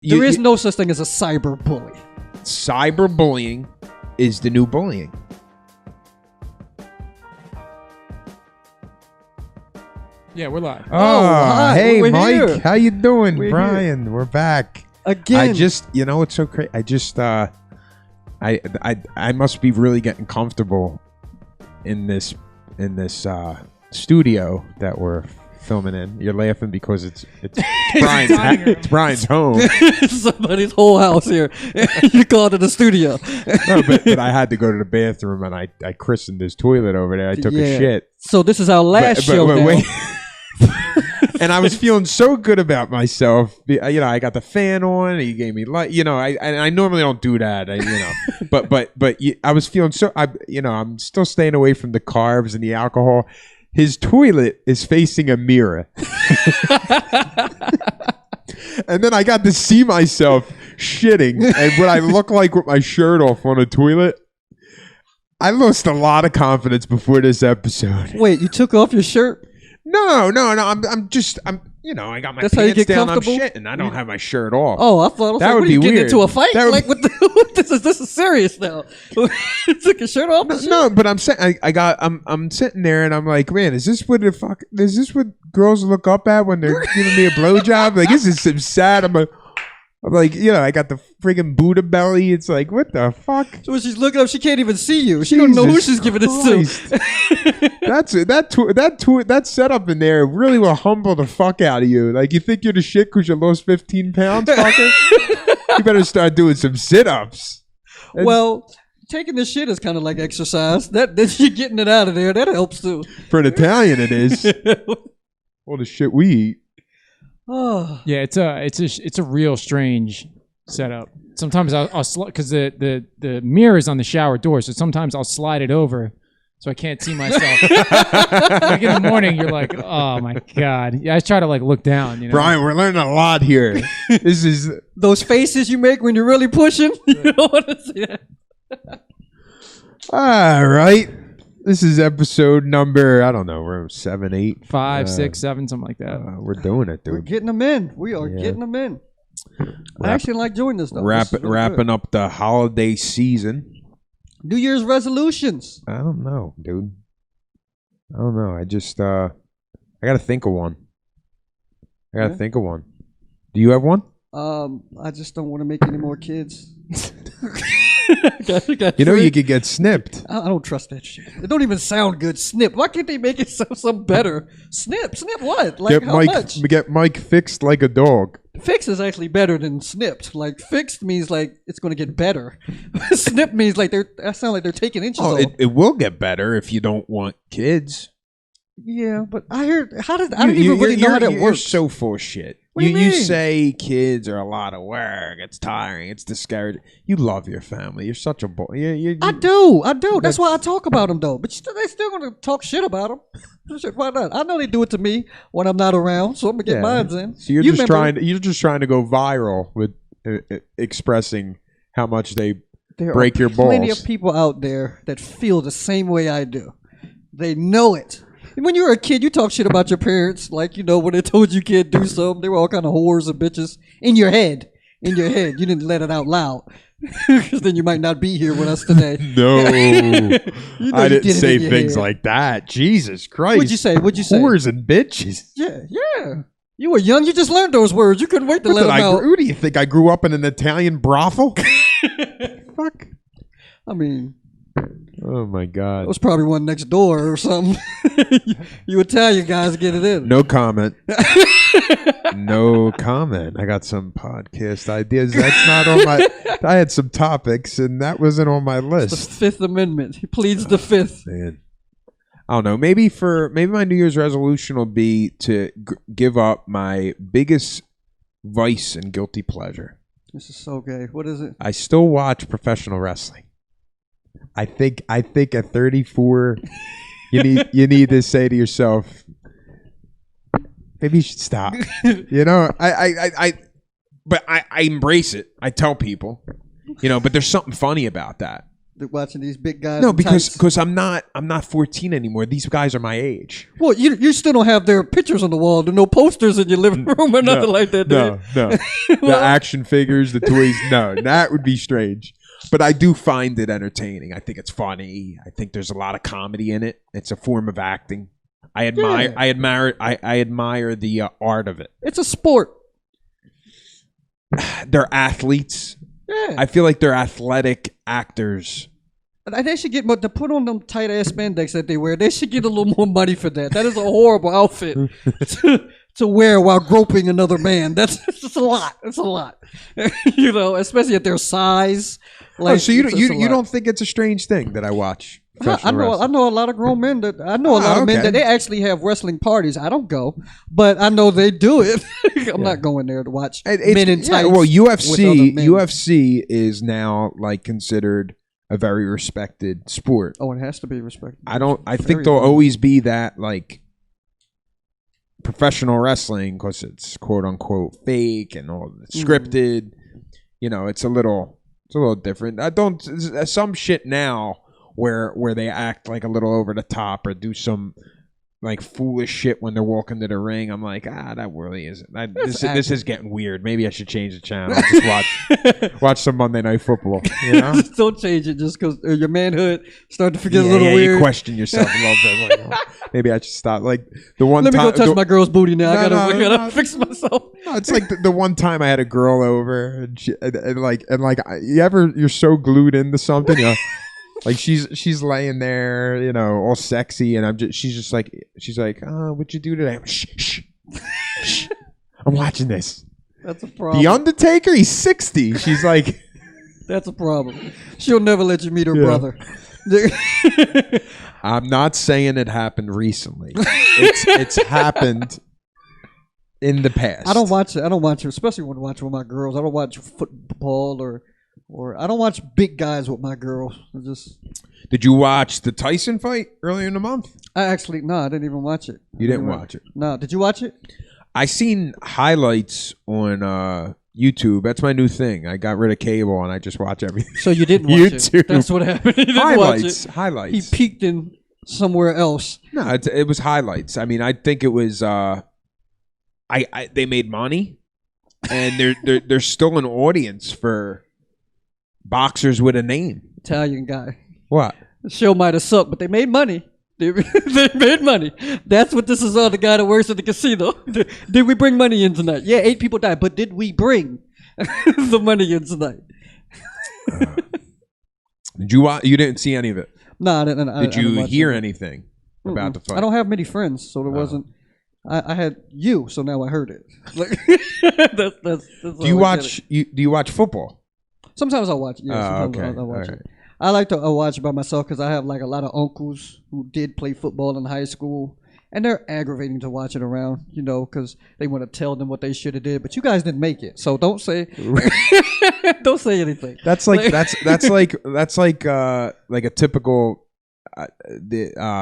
There is no such thing as a cyberbully. Cyberbullying is the new bullying. Yeah, we're live. Oh, hi. hey, We're Mike. here. How you doing, We're Brian? We're back. Again. It's so crazy. I must be really getting comfortable in this studio that we're filming in. You're laughing because it's Brian's home. Somebody's whole house here. You called it a studio. No, but I had to go to the bathroom and I christened this toilet over there. I took a shit. So this is our last show now. Wait. And I was feeling so good about myself. I got the fan on. And you gave me light. I normally don't do that. But I was feeling so. I'm still staying away from the carbs and the alcohol. His toilet is facing a mirror, and then I got to see myself shitting and what I look like with my shirt off on a toilet. I lost a lot of confidence before this episode. Wait, you took off your shirt? No. I got my That's how you pants get down. I'm comfortable? shitting. I don't have my shirt off. Oh, I thought That would what are be you getting weird. into a fight? That would- Like, this is serious now. You took your shirt off? No, but I'm saying I'm sitting there and I'm like, man, is this what girls look up at when they're giving me a blowjob? Like, this is some sad. I'm like, I got the friggin' Buddha belly. It's like, what the fuck? So when she's looking up, she can't even see you. She don't know who she's giving this to. That setup in there really will humble the fuck out of you. Like, you think you're the shit because you lost 15 pounds, fucker? You better start doing some sit-ups. Well, taking this shit is kind of like exercise. That you're getting it out of there. That helps too. For an Italian, it is. All the shit we eat. Oh. Yeah, it's a real strange setup. Sometimes I'll because the mirror is on the shower door, so sometimes I'll slide it over so I can't see myself. Like in the morning, you're like, oh my god. Yeah, I try to look down. Brian, we're learning a lot here. This is those faces you make when you're really pushing. You don't want to see that. All right. This is episode number, I don't know, we're 7, 8. 5, 6, 7, something like that. We're doing it, dude. We're getting them in. We are getting them in. I actually like doing this, though. Wrapping up the holiday season. New Year's resolutions. I don't know, dude. I don't know. I just, I got to think of one. Do you have one? I just don't want to make any more kids. You could get snipped. I don't trust that shit. It don't even sound good. Snip. Why can't they make it some better? Snip what? Like how much? Get Mike fixed like a dog. Fix is actually better than snipped. Like fixed means like it's going to get better. Snip means like that sound like they're taking inches off. It will get better if you don't want kids. Yeah, but I heard I don't even really know how that works. You're so full of shit. What do you mean? You say kids are a lot of work. It's tiring. It's discouraging. You love your family. You're such a boy. I do. That's why I talk about them though. But they still gonna talk shit about them. Why not? I know they do it to me when I'm not around, so I'm gonna get mine in. So you're just trying to go viral with expressing how much they break your balls. There are plenty of people out there that feel the same way I do. They know it. When you were a kid, you talk shit about your parents, like, when they told you can't do something. They were all kind of whores and bitches in your head. You didn't let it out loud. Because then you might not be here with us today. No. I didn't say things like that. Jesus Christ. What'd you say? Whores and bitches. Yeah. You were young. You just learned those words. You couldn't wait to let them out. Who do you think? I grew up in an Italian brothel? Fuck. I mean... Oh my God! It was probably one next door or something. You Italian guys get it in. No comment. No comment. I got some podcast ideas. That's not on my. I had some topics, and that wasn't on my list. It's the Fifth Amendment. He pleads the Fifth. Man, I don't know. Maybe my New Year's resolution will be to give up my biggest vice and guilty pleasure. This is so gay. What is it? I still watch professional wrestling. I think at 34, you need to say to yourself, maybe you should stop. But I embrace it. I tell people, but there's something funny about that. watching these big guys. No, in because tights. I'm not 14 anymore. These guys are my age. Well, you still don't have their pictures on the wall. There are no posters in your living room or nothing like that. No. The action figures, the toys. No, that would be strange. But I do find it entertaining. I think it's funny. I think there's a lot of comedy in it. It's a form of acting. I admire. Yeah. I admire the art of it. It's a sport. They're athletes. Yeah. I feel like they're athletic actors. They should get, but to put on them tight ass spandex that they wear, they should get a little more money for that. That is a horrible outfit to wear while groping another man. That's a lot. It's a lot, especially at their size. Like, So you don't think it's a strange thing that I watch? I know a lot of grown men that men that they actually have wrestling parties. I don't go, but I know they do it. I'm not going there to watch men in tights. Well, with other men. UFC is now like considered a very respected sport. Oh, it has to be respected. I think there'll always be that like professional wrestling because it's quote unquote fake and all scripted. It's a little different. Some shit now where they act like a little over the top or do some like foolish shit when they're walking to the ring. I'm like, that really isn't. This is getting weird. Maybe I should change the channel. Just watch some Monday Night Football. Just don't change it just because your manhood starting to forget a little weird. You question yourself a little bit. Like, maybe I should stop. Like the one Let time, me go touch my girl's booty now. I gotta No. fix myself. No, it's like the one time I had a girl over and you're so glued into something. Like she's laying there, all sexy, and she's like, oh, what'd you do today? Shh. I'm watching this. That's a problem. The Undertaker, he's 60. She's like, that's a problem. She'll never let you meet her brother. I'm not saying it happened recently. It's happened in the past. I don't watch it, especially when I watch with my girls. I don't watch football or I don't watch big guys with my girls. Did you watch the Tyson fight earlier in the month? I didn't even watch it. You didn't watch it? No. Did you watch it? I seen highlights on YouTube. That's my new thing. I got rid of cable and I just watch everything. So you didn't watch it. That's what happened. You didn't watch it. Highlights. He peeked in somewhere else. No, it was highlights. I mean, I think it was. They made money, and there's still an audience for boxers with a name. Italian guy. What? The show might have sucked, but they made money. They made money. That's what this is on. The guy that works at the casino. Did we bring money in tonight? Yeah, 8 people died, but did we bring the money in tonight? Did you watch? You didn't see any of it. No, I didn't. Did you hear anything about the fight? I don't have many friends, so there wasn't. I had you, so now I heard it. Like, that's do you watch? Do you watch football? Sometimes I watch. Yeah, sometimes okay. I watch it. I like to watch it by myself because I have like a lot of uncles who did play football in high school, and they're aggravating to watch it around, because they want to tell them what they should have did. But you guys didn't make it, so don't say don't say anything. That's like that's like a typical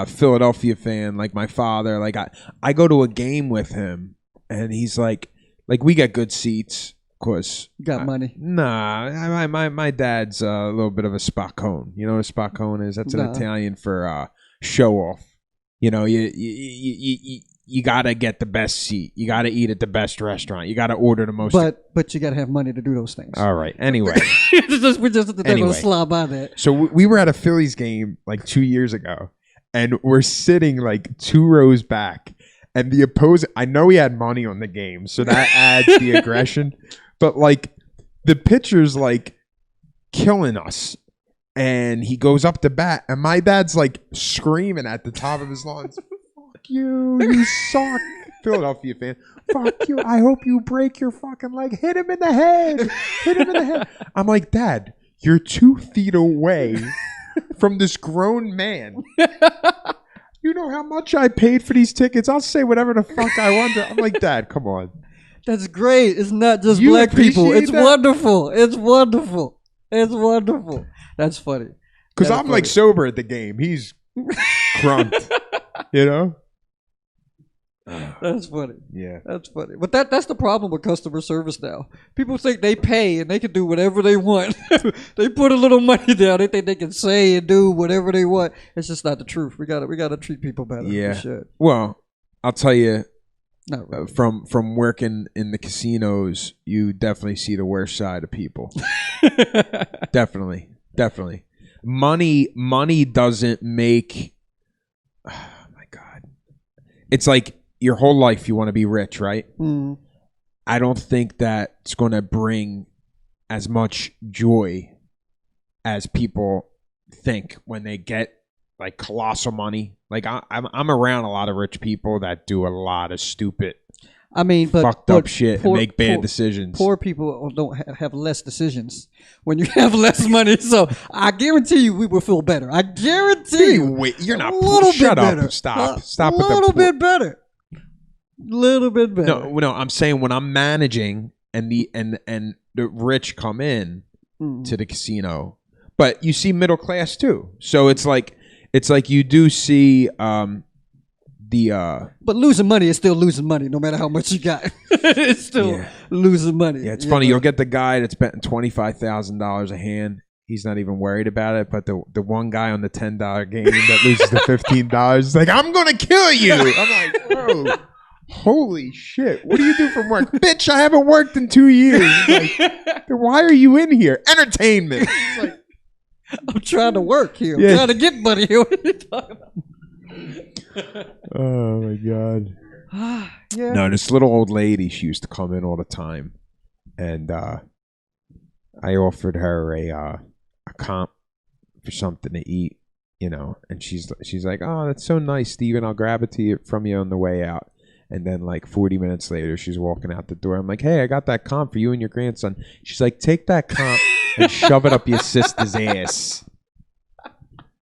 Philadelphia fan, like my father. Like I go to a game with him, and he's like we get good seats. Of course, you got money. Nah, my dad's a little bit of a spaccone. You know what a spaccone is? That's an Italian for show off. You gotta get the best seat. You gotta eat at the best restaurant. You gotta order the most. But you gotta have money to do those things. All right. Anyway, we're just gonna slob by that. So we were at a Phillies game like 2 years ago, and we're sitting like 2 rows back. And the opposing, I know he had money on the game, so that adds the aggression. But like the pitcher's like killing us, and he goes up to bat, and my dad's like screaming at the top of his lungs, "Fuck you, you suck, Philadelphia fan! Fuck you! I hope you break your fucking leg. Hit him in the head! Hit him in the head!" I'm like, Dad, you're 2 feet away from this grown man. You know how much I paid for these tickets? I'll say whatever the fuck I want to. I'm like, Dad, come on. That's great. It's not just black people. It's wonderful. It's wonderful. It's wonderful. That's funny. Because I'm like sober at the game. He's crunked. That's funny. Yeah. That's funny. But that's the problem with customer service now. People think they pay and they can do whatever they want. They put a little money down. They think they can say and do whatever they want. It's just not the truth. We gotta treat people better. Yeah. We should. Well, I'll tell you, Not really. from working in the casinos, you definitely see the worst side of people. Definitely. Money doesn't make. Oh my God! It's like your whole life you want to be rich, right? Mm. I don't think that's going to bring as much joy as people think when they get like colossal money. Like I'm around a lot of rich people that do a lot of stupid, but fucked up shit and make bad decisions. Poor people don't have less decisions when you have less money. So I guarantee you, we will feel better. I guarantee you. Wait, you're not. A little Shut bit up. better. Stop. A little bit better. Little bit better. No. I'm saying when I'm managing and the rich come in to the casino, but you see middle class too. So it's like you do see But losing money is still losing money, no matter how much you got. It's still losing money. Yeah, it's funny. You'll get the guy that's betting $25,000 a hand. He's not even worried about it. But the one guy on the $10 game that loses the $15 is like, I'm gonna kill you. I'm like, bro, holy shit! What do you do from work, bitch? I haven't worked in 2 years. Like, then why are you in here? Entertainment. It's like, I'm trying to work here. I'm Yeah. trying to get money here. What are you talking about? oh my God. Yeah. No, this little old lady, she used to come in all the time, and I offered her a comp for something to eat, and she's like, "Oh, that's so nice, Steven. I'll grab it from you on the way out." And then like 40 minutes later, she's walking out the door. I'm like, "Hey, I got that comp for you and your grandson." She's like, "Take that comp and shove it up your sister's ass."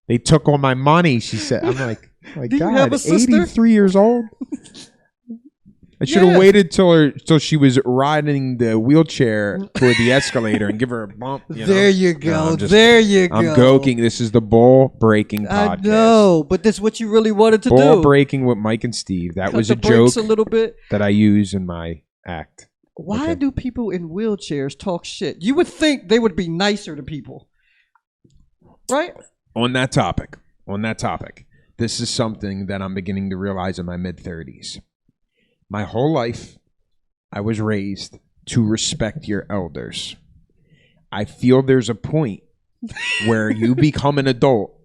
They took all my money, she said. I'm like, oh my Do you God, have a sister? 83 years old? I should have waited till she was riding the wheelchair for the escalator and give her a bump. There you go. No, There you go. I'm joking. This is the ball breaking I podcast. know, but that's what you really wanted to Ball do. breaking with Mike and Steve. That Cut was the a joke brakes a little bit. that I use in my act. Why Okay. do people in wheelchairs talk shit? You would think they would be nicer to people, right? On that topic, this is something that I'm beginning to realize in my mid-30s. My whole life, I was raised to respect your elders. I feel there's a point where you become an adult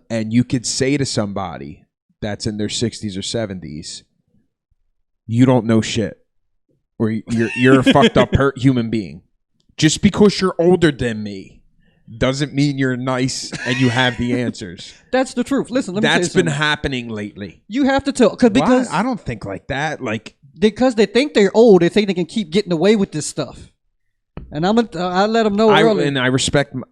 and you could say to somebody that's in their 60s or 70s, you don't know shit, or you're a fucked up human being. Just because you're older than me doesn't mean you're nice and you have the answers. That's the truth. Listen, let me tell you That's been something. happening lately. You have to tell because I don't think like that. Like, because they think they're old, they think they can keep getting away with this stuff. And I let them know early. I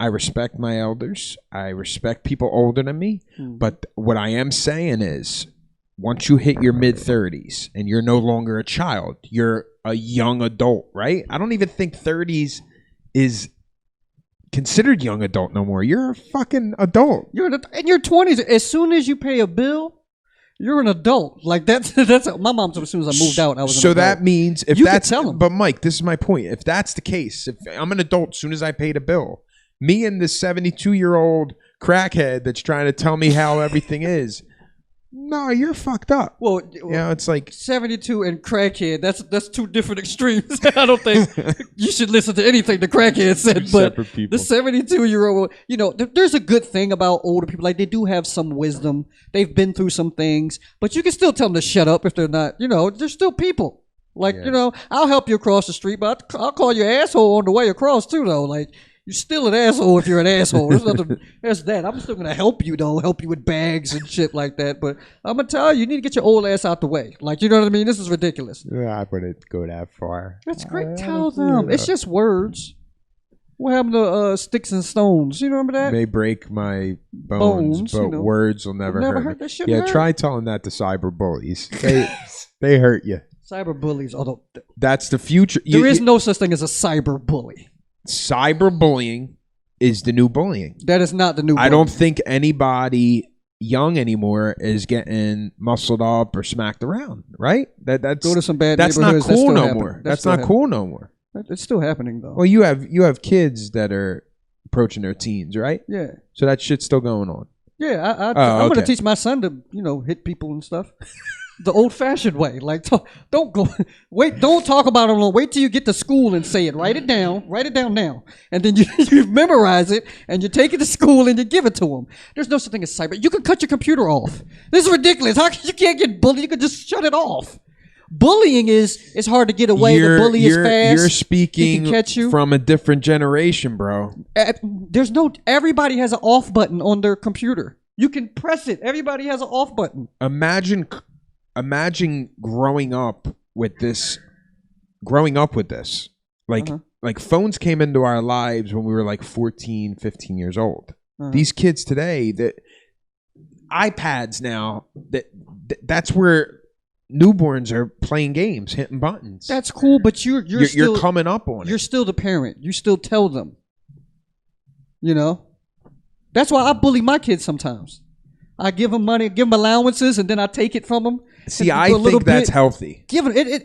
respect my elders. I respect people older than me. But what I am saying is, once you hit your mid-30s and you're no longer a child, you're a young adult, right? I don't even think 30s is considered young adult no more. You're a fucking adult. You're in your 20s. As soon as you pay a bill, you're an adult. Like that's my mom told me as soon as I moved out, I was. So an that adult. means if You that's could tell 'em. But Mike, this is my point. If that's the case, if I'm an adult as soon as I paid a bill, me and this 72-year-old crackhead that's trying to tell me how everything is, no, you're fucked up. Well, It's like 72 and crackhead. That's two different extremes. I don't think you should listen to anything the crackhead said. But separate people. the 72-year-old, there's a good thing about older people. Like they do have some wisdom. They've been through some things, but you can still tell them to shut up if they're not. They're still people. Like I'll help you across the street, but I'll call you asshole on the way across too. Though, like. You're still an asshole if you're an asshole. There's nothing. There's that. I'm still gonna help you though. Help you with bags and shit like that. But I'm gonna tell you, you need to get your old ass out the way. Like you know what I mean? This is ridiculous. I wouldn't go that far. That's great. Tell them. It's just words. What happened to sticks and stones? You remember that? May break my bones, but words will never hurt. That shouldn't hurt. Try telling that to cyberbullies. They hurt you. Cyberbullies. Although That's the future. there is no such thing as a cyberbully. Cyberbullying is the new bullying. That is not the new. I don't think anybody young anymore is getting muscled up or smacked around, right? That's Go to some bad that's not neighborhoods, cool no still more. happen. That's still not happen. cool no more. It's still happening though. Well, you have kids that are approaching their teens, right? Yeah. So that shit's still going on. Yeah, I'm okay. going to teach my son to, hit people and stuff. The old-fashioned way. Like, don't go. Wait, don't talk about it alone. Wait till you get to school and say it. Write it down. Write it down now. And then you memorize it, and you take it to school, and you give it to them. There's no such thing as cyber. You can cut your computer off. This is ridiculous. How you can't get bullied? You can just shut it off. Bullying it's hard to get away. The bully is fast. You're He speaking can catch you. from a different generation, bro. Everybody has an off button on their computer. You can press it. Everybody has an off button. Imagine growing up with this. Like phones came into our lives when we were like 14, 15 years old. These kids today, that iPads now, that's where newborns are playing games, hitting buttons. That's cool, but you're still coming up on it. You're still the parent. You still tell them. That's why I bully my kids sometimes. I give them money, give them allowances, and then I take it from them. See, I think that's healthy.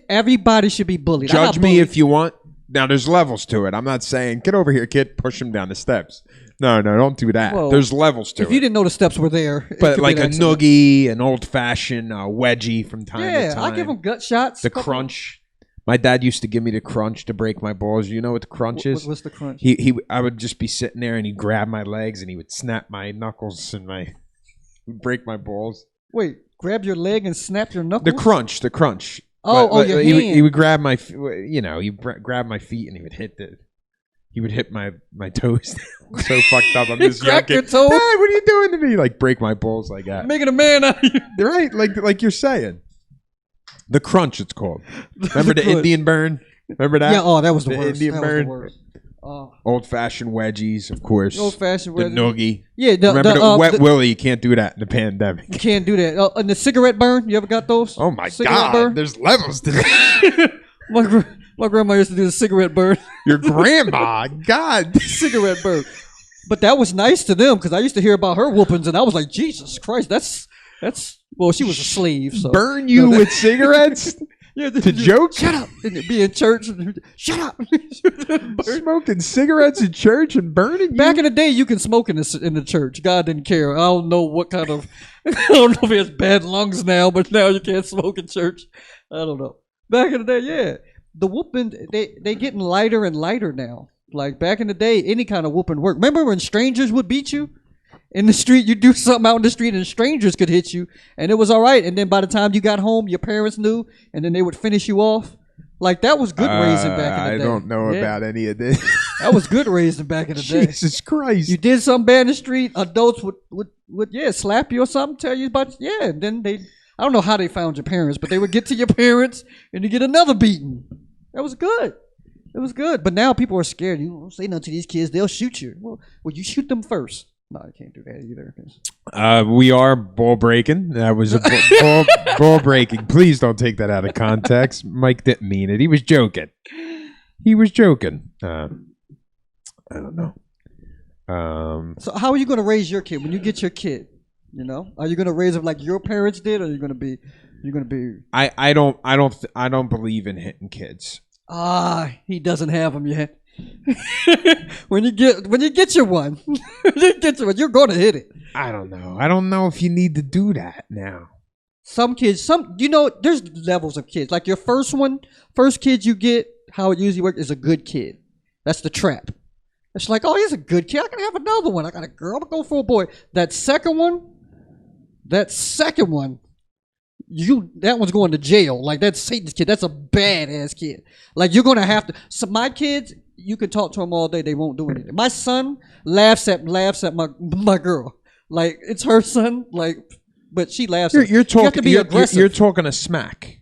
Everybody should be bullied. Judge me if you want. Now, there's levels to it. I'm not saying, get over here, kid, push him down the steps. No, don't do that. Well, there's levels to it. If you didn't know the steps were there. But like a noogie, an old-fashioned wedgie from time to time. Yeah, I give them gut shots. The crunch. My dad used to give me the crunch to break my balls. You know what the crunch is? What's the crunch? I would just be sitting there, and he'd grab my legs, and he would snap my knuckles, and would break my balls. Wait, grab your leg and snap your knuckles? The crunch. Your hand. He would grab my, grab my feet, and he would hit my toes. So fucked up. I'm just crack your toes. toes? Dad, what are you doing to me? Like break my balls like that. Making a man out of you. Right, like you're saying. The crunch, it's called. Remember the Indian burn? Remember that? Yeah. Oh, that was the worst. Indian burn. Was the worst. Old-fashioned wedgies, of course. Old-fashioned wedgies. The noogie. Yeah. Remember the wet willy? You can't do that in the pandemic. You can't do that. And the cigarette burn. You ever got those? Oh my cigarette God! Burn? There's levels to that. My grandma used to do the cigarette burn. Your grandma, God, cigarette burn. But that was nice to them because I used to hear about her whoopings, and I was like, Jesus Christ, that's. Well, she was a slave. So burn you with cigarettes. Yeah, to joke? Shut up. And be in church. Shut up. Smoking cigarettes in church and burning you? Back in the day, you can smoke in the church. God didn't care. I don't know what kind of... I don't know if he has bad lungs now, but now you can't smoke in church. I don't know. Back in the day, yeah. The whooping, they getting lighter and lighter now. Like back in the day, any kind of whooping worked. Remember when strangers would beat you? In the street, you do something out in the street and strangers could hit you and it was all right. And then by the time you got home, your parents knew and then they would finish you off. Like that was good raising back in the day. I don't know about any of this. That was good raising back in the day. Jesus Christ. You did something bad in the street, adults would slap you or something, tell you about, and then I don't know how they found your parents, but they would get to your parents and you get another beating. That was good. It was good. But now people are scared. You don't say nothing to these kids, they'll shoot you. Well, you shoot them first. No, I can't do that either. We are ball breaking. That was a ball breaking. Please don't take that out of context. Mike didn't mean it. He was joking. I don't know. So how are you going to raise your kid when you get your kid? Are you going to raise him like your parents did, or are you going to be? I don't believe in hitting kids. He doesn't have them yet. when you get your one, you're going to hit it. I don't know if you need to do that now. Some kids, there's levels of kids. Like your first kid you get, how it usually works is a good kid. That's the trap. It's like, oh, he's a good kid. I can have another one. I got a girl. I'm gonna go for a boy. That second one, that one's going to jail. Like that's Satan's kid. That's a badass kid. Like you're gonna have to. So my kids, you can talk to them all day. They won't do anything. My son laughs at my girl. Like it's her son. Like, but she laughs. You're talking. You have to be aggressive. You're talking a smack.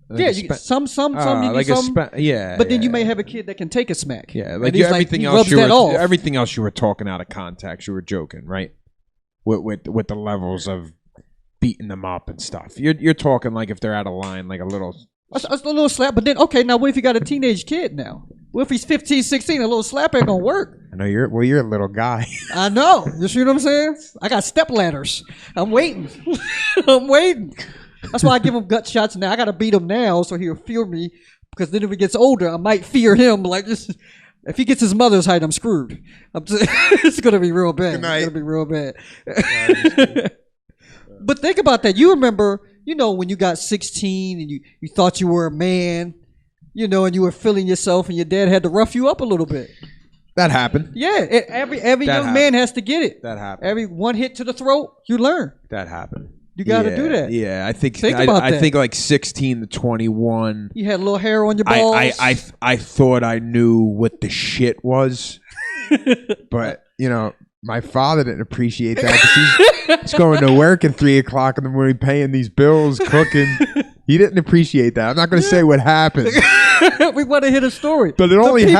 Like some like a smack. Yeah. But then you may have a kid that can take a smack. Yeah, like everything else. Everything else you were talking out of context. You were joking, right? With the levels of beating them up and stuff. You're talking like if they're out of line, like a little slap. But then, okay, now what if you got a teenage kid now? What if he's 15, 16? A little slap ain't gonna work. I know you're a little guy. I know. You see what I'm saying? I got step ladders. I'm waiting. I'm waiting. That's why I give him gut shots now. I got to beat him now so he'll fear me. Because then if he gets older, I might fear him. Like this. If he gets his mother's height, I'm screwed. It's going to be real bad. It's going to be real bad. But think about that. You remember, when you got 16 and you thought you were a man, and you were feeling yourself and your dad had to rough you up a little bit. That happened. Yeah. Every young man has to get it. That happened. Every one hit to the throat, you learn. That happened. You got to do that. Yeah, I think I think like 16 to 21. You had a little hair on your balls. I thought I knew what the shit was, but my father didn't appreciate that because he's going to work at 3 o'clock in the morning, paying these bills, cooking. He didn't appreciate that. I'm not going to say what happened. We want to hear the story, but it only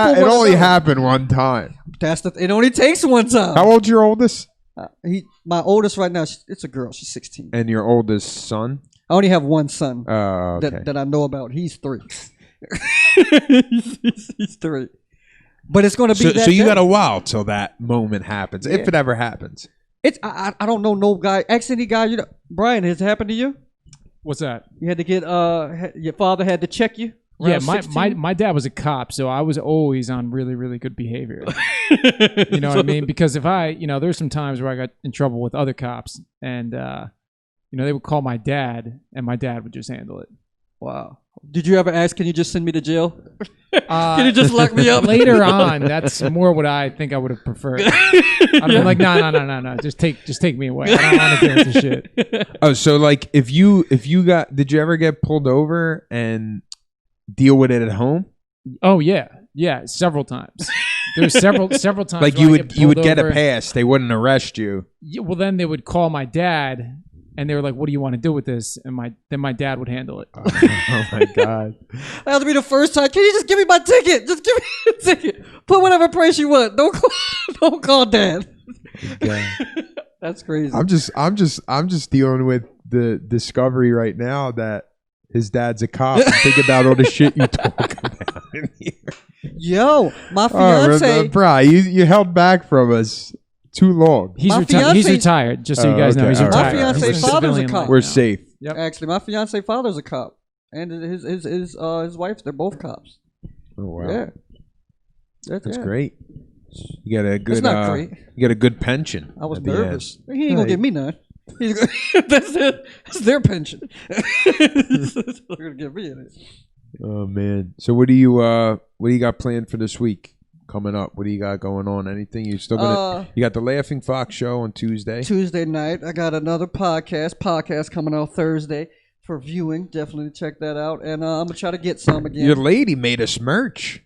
happened one time. It only takes one time. How old's your oldest? My oldest right now, it's a girl. She's 16. And your oldest son? I only have one son okay. that I know about. He's 3. he's 3. But it's going to be that. So you got a while till that moment happens, if it ever happens. I don't know no guy. Ask any guy. Brian, has it happened to you? What's that? You had to get your father had to check you. Yeah, my dad was a cop, so I was always on really, really good behavior. You know what I mean? Because if there's some times where I got in trouble with other cops, and they would call my dad, and my dad would just handle it. Wow. Did you ever ask, can you just send me to jail? Can you just lock me up? Later on, that's more what I think I would have preferred. I'd have been like, no, just take me away. I don't want to deal with this shit. Oh, so like did you ever get pulled over and deal with it at home? Oh yeah, several times. There's several times. Like you would get a pass, they wouldn't arrest you. Yeah, well, then they would call my dad, and they were like, "What do you want to do with this?" And then my dad would handle it. Oh my god, that'll be the first time. Can you just give me my ticket? Just give me a ticket. Put whatever price you want. Don't call dad. Okay. That's crazy. I'm just dealing with the discovery right now that his dad's a cop. Think about all the shit you talk about in here. Yo, my fiance. Bro, you held back from us too long. He's retired, just so you guys know. He's retired. My fiance's father's a cop. We're safe. Yep. Actually, my fiance's father's a cop, and his wife, they're both cops. Oh wow. Yeah. That's great. You got a good. That's not great. You got a good pension. I was nervous. He ain't gonna give me none. That's their pension. They're gonna give me it. Oh man! So what do you got planned for this week coming up? What do you got going on? Anything you still gonna? You got the Laughing Fox show on Tuesday. Tuesday night, I got another podcast coming out Thursday for viewing. Definitely check that out, and I'm gonna try to get some again. Your lady made us merch.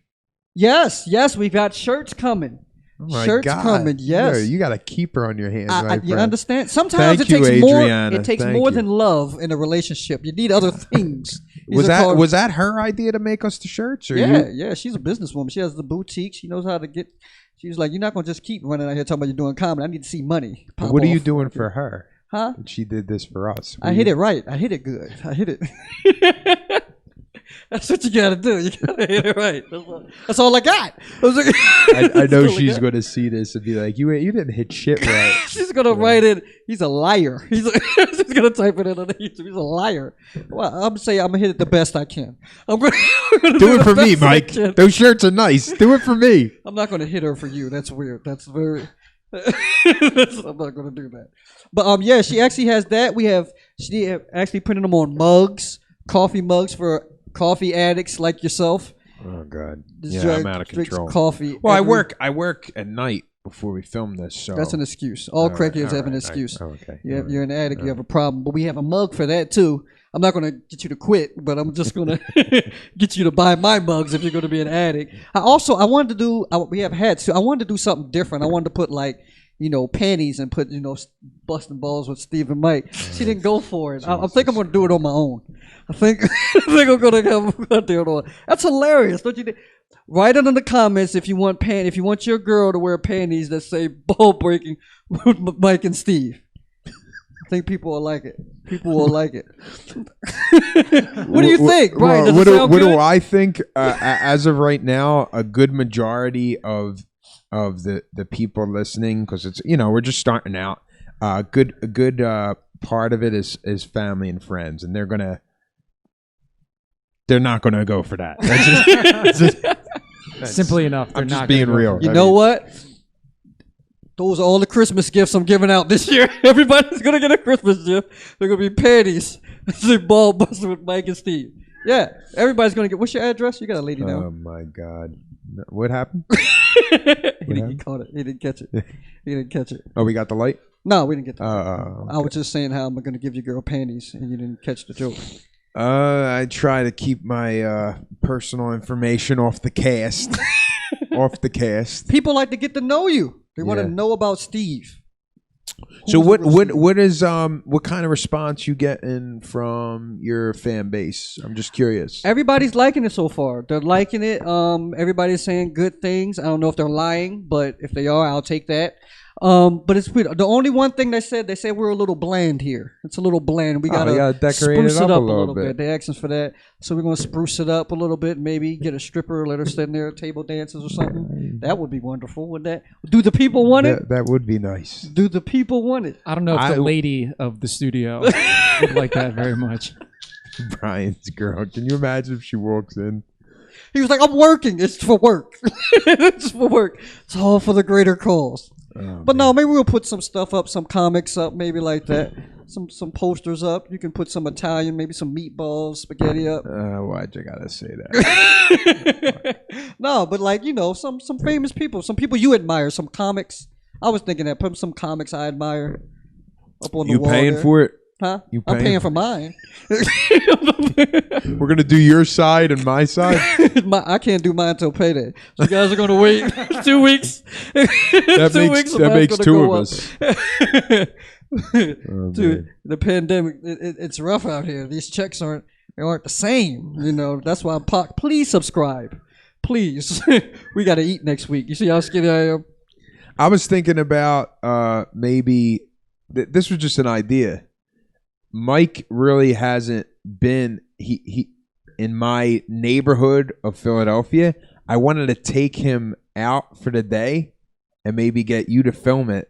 Yes, we've got shirts coming. Oh my shirts God. coming, yes. You got a keeper on your hands. You understand? Sometimes Thank you, Adriana. It takes more than love in a relationship. You need other things. Was that her idea to make us the shirts? Or yeah. She's a businesswoman. She has the boutique. She knows how to get. She was like, "You're not gonna just keep running out here talking about you're doing comedy. I need to see money." What are you doing for her? Huh? She did this for us. I hit it right. I hit it good. I hit it. That's what you gotta do. You gotta hit it right. That's all I got. I know she's gonna see this and be like, "You didn't hit shit right." She's gonna write it. He's a liar. She's gonna type it in underneath. He's a liar. Well, I'm gonna hit it the best I can. I'm gonna do it for me, Mike. Those shirts are nice. Do it for me. I'm not gonna hit her for you. That's weird. That's very. I'm not gonna do that. But yeah, she actually has that. She actually printed them on mugs, coffee mugs for coffee addicts like yourself. Oh God! Yeah, I'm out of control. Coffee. Well, I work at night before we film this, so that's an excuse. All crackheads have an excuse. Okay. You're an addict. You have a problem, but we have a mug for that too. I'm not going to get you to quit, but I'm just going to get you to buy my mugs if you're going to be an addict. We have hats too. I wanted to do something different. I wanted to put panties and put, busting balls with Steve and Mike. She didn't go for it. I think I'm going to do it on my own. I think I'm going to do it on. That's hilarious, don't you think? Write it in the comments if you want your girl to wear panties that say ball breaking with Mike and Steve. think people will like it. People will like it. What do you think, Brian? Does What it sound do good? I think? As of right now, a good majority of the people listening, because it's we're just starting out. A good part of it is family and friends, and they're not gonna go for that. That's Simply enough, they're I'm just not being gonna go real. for it. You know what? Those are all the Christmas gifts I'm giving out this year. Everybody's gonna get a Christmas gift. They're gonna be panties. It's a ball buster with Mike and Steve. Yeah, everybody's gonna get. What's your address? You got a lady now. Oh my God, what happened? He caught it. He didn't catch it. He didn't catch it. Oh, we got the light. No, we didn't get that. Okay. I was just saying how I'm gonna give you girl panties, and you didn't catch the joke. I try to keep my personal information off the cast. Off the cast. People like to get to know you. They want to Yeah. know about Steve. So Who's the real Steve? what kind of response you getting from your fan base? I'm just curious. Everybody's liking it so far. They're liking it. Everybody's saying good things. I don't know if they're lying, but if they are, I'll take that. But it's weird. The only one thing they said we're a little bland here. It's a little bland. We gotta decorate spruce it it up up a little bit. They asked us for that, so we're gonna spruce it up a little bit. Maybe get a stripper, let her stand there, table dances or something. That would be wonderful. Would that? Do the people want it? That would be nice. Do the people want it? I don't know if the lady of the studio would like that very much. Brian's girl. Can you imagine if she walks in? He was like, "I'm working. It's for work. It's for work. It's all for the greater cause." But no, maybe we'll put some stuff up, some comics up, maybe like that. Some posters up. You can put some Italian, maybe some meatballs, spaghetti up. Why'd you gotta say that? No, but like some famous people, some people you admire, some comics. I was thinking that put some comics I admire up on the You wall. paying there. for it? Huh? You I'm paying paying for mine. We're gonna do your side and my side. I can't do mine until payday. So you guys are going to wait 2 weeks. That makes two of us. Dude, the pandemic, it's rough out here. These checks aren't the same. That's why please subscribe. Please. We got to eat next week. You see how skinny I am? I was thinking about maybe this was just an idea. Mike really hasn't been he in my neighborhood of Philadelphia. I wanted to take him out for the day and maybe get you to film it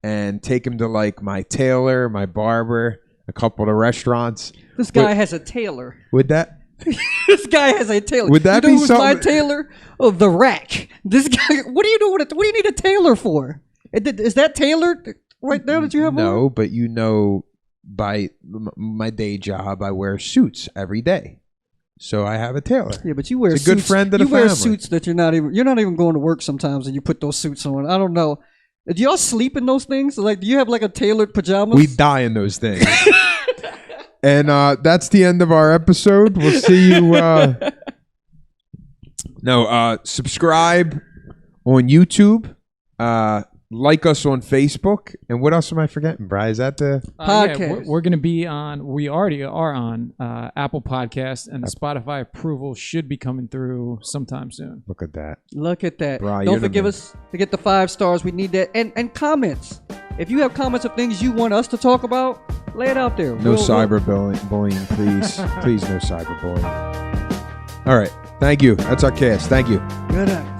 and take him to like my tailor, my barber, a couple of the restaurants. This guy has a tailor. Would that? This guy has a tailor. Would that you know be who's something? my tailor? Oh, the Rack. This guy. What do you do? What do you need a tailor for? Is that tailored right there that you have? No, on? but by my day job, I wear suits every day, so I have a tailor. Yeah, but you wear It's a good suits, friend of the you wear family. suits that you're not even going to work sometimes, and you put those suits on. I don't know. Do y'all sleep in those things? Like, do you have like a tailored pajamas? We die in those things. And that's the end of our episode. We'll see you. Subscribe on YouTube. Like us on Facebook. And what else am I forgetting, Bri? Is that the Podcast. We're going to be on. We already are on Apple Podcasts, and the Spotify approval should be coming through sometime soon. Look at that. Look at that. Bri, you're Don't the forgive man. us to get the 5 stars. We need that. And comments. If you have comments of things you want us to talk about, lay it out there. No cyberbullying, please. Please, no cyberbullying. All right. Thank you. That's our cast. Thank you. Good night.